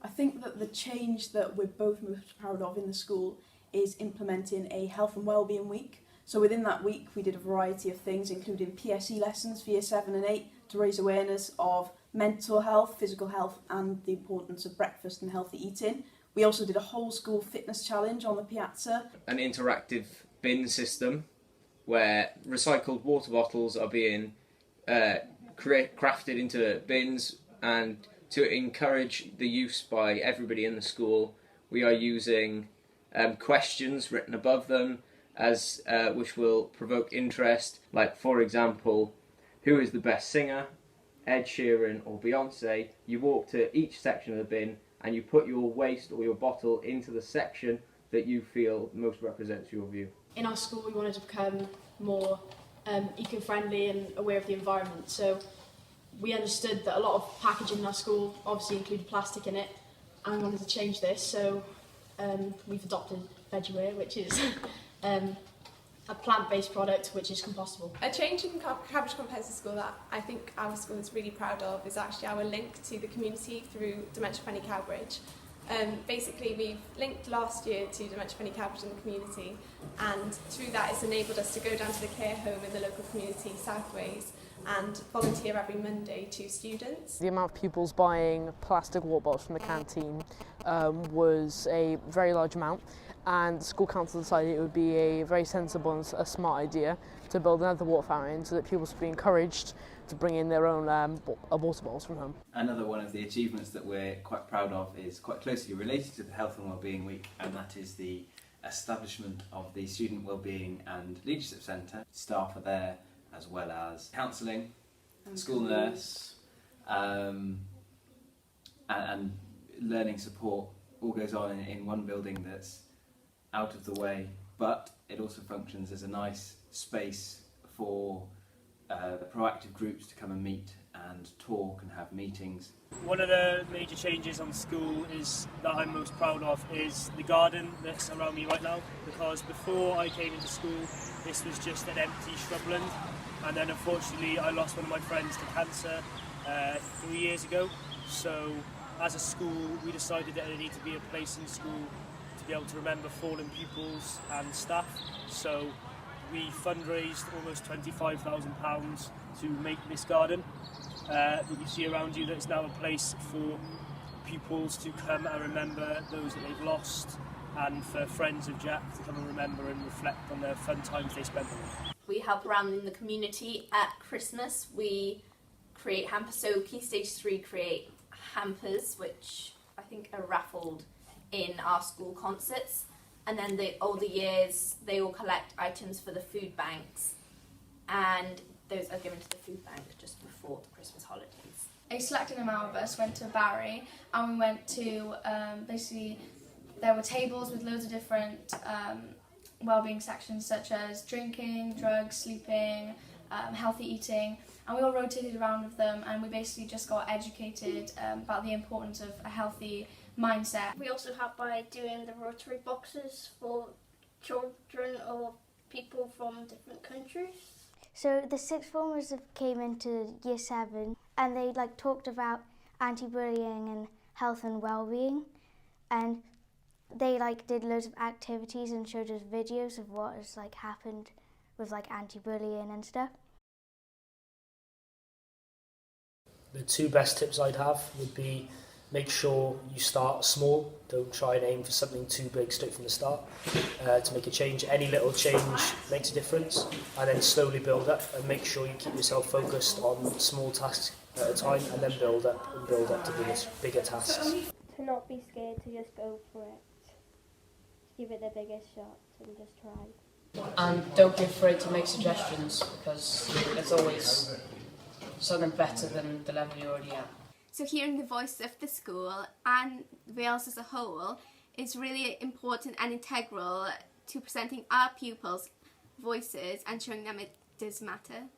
I think that the change that we're both most proud of in the school is implementing a health and wellbeing week. So within that week we did a variety of things, including PSE lessons for year 7 and 8 to raise awareness of mental health, physical health and the importance of breakfast and healthy eating. We also did a whole school fitness challenge on the piazza. An interactive bin system where recycled water bottles are being crafted into bins, and to encourage the use by everybody in the school, we are using questions written above them as which will provoke interest. Like, for example, who is the best singer, Ed Sheeran or Beyonce? You walk to each section of the bin and you put your waste or your bottle into the section that you feel most represents your view. In our school we wanted to become more eco-friendly and aware of the environment, so we understood that a lot of packaging in our school obviously included plastic in it, and we wanted to change this, so we've adopted Vegieware, which is a plant-based product which is compostable. A change in Cowbridge Comprehensive School that I think our school is really proud of is actually our link to the community through Dementia Friendly Cowbridge. Basically we've linked last year to Dementia Friendly Cowbridge in the community, and through that it's enabled us to go down to the care home in the local community, Southways, and volunteer every Monday to students. The amount of pupils buying plastic water bottles from the canteen was a very large amount, and the school council decided it would be a very sensible and a smart idea to build another water fountain so that pupils would be encouraged to bring in their own water bottles from home. Another one of the achievements that we're quite proud of is quite closely related to the Health and Wellbeing Week, and that is the establishment of the Student Wellbeing and Leadership Centre. Staff are there, as well as counselling, school nurse, and learning support. All goes on in one building that's out of the way, but it also functions as a nice space for proactive groups to come and meet and talk and have meetings. One of the major changes on school that I'm most proud of is the garden that's around me right now, because before I came into school this was just an empty shrubland, and then unfortunately I lost one of my friends to cancer 3 years ago. So as a school we decided that there needed to be a place in school to be able to remember fallen pupils and staff, so we fundraised almost £25,000 to make this garden that you see around you. That's now a place for pupils to come and remember those that they've lost, and for friends of Jack to come and remember and reflect on the fun times they spent with him. We help around in the community. At Christmas we create hampers, so Key Stage 3 create hampers which I think are raffled in our school concerts, and then the older years they all collect items for the food banks, and those are given to the food bank just before the Christmas holidays. A selected amount of us went to Barry, and we went to basically there were tables with loads of different wellbeing sections, such as drinking, drugs, sleeping, healthy eating, and we all rotated around with them, and we basically just got educated about the importance of a healthy mindset. We also help by doing the Rotary boxes for children or people from different countries. So the sixth formers came into year 7, and they talked about anti-bullying and health and well-being, and they did loads of activities and showed us videos of what has happened with anti-bullying and stuff. The two best tips I'd have would be: make sure you start small, don't try and aim for something too big straight from the start. To make a change, any little change makes a difference, and then slowly build up, and make sure you keep yourself focused on small tasks at a time, and then build up to bigger tasks. To not be scared, to just go for it. Give it the biggest shot and just try. And don't be afraid to make suggestions, because it's always something better than the level you're already at. So hearing the voice of the school and Wales as a whole is really important and integral to presenting our pupils' voices and showing them it does matter.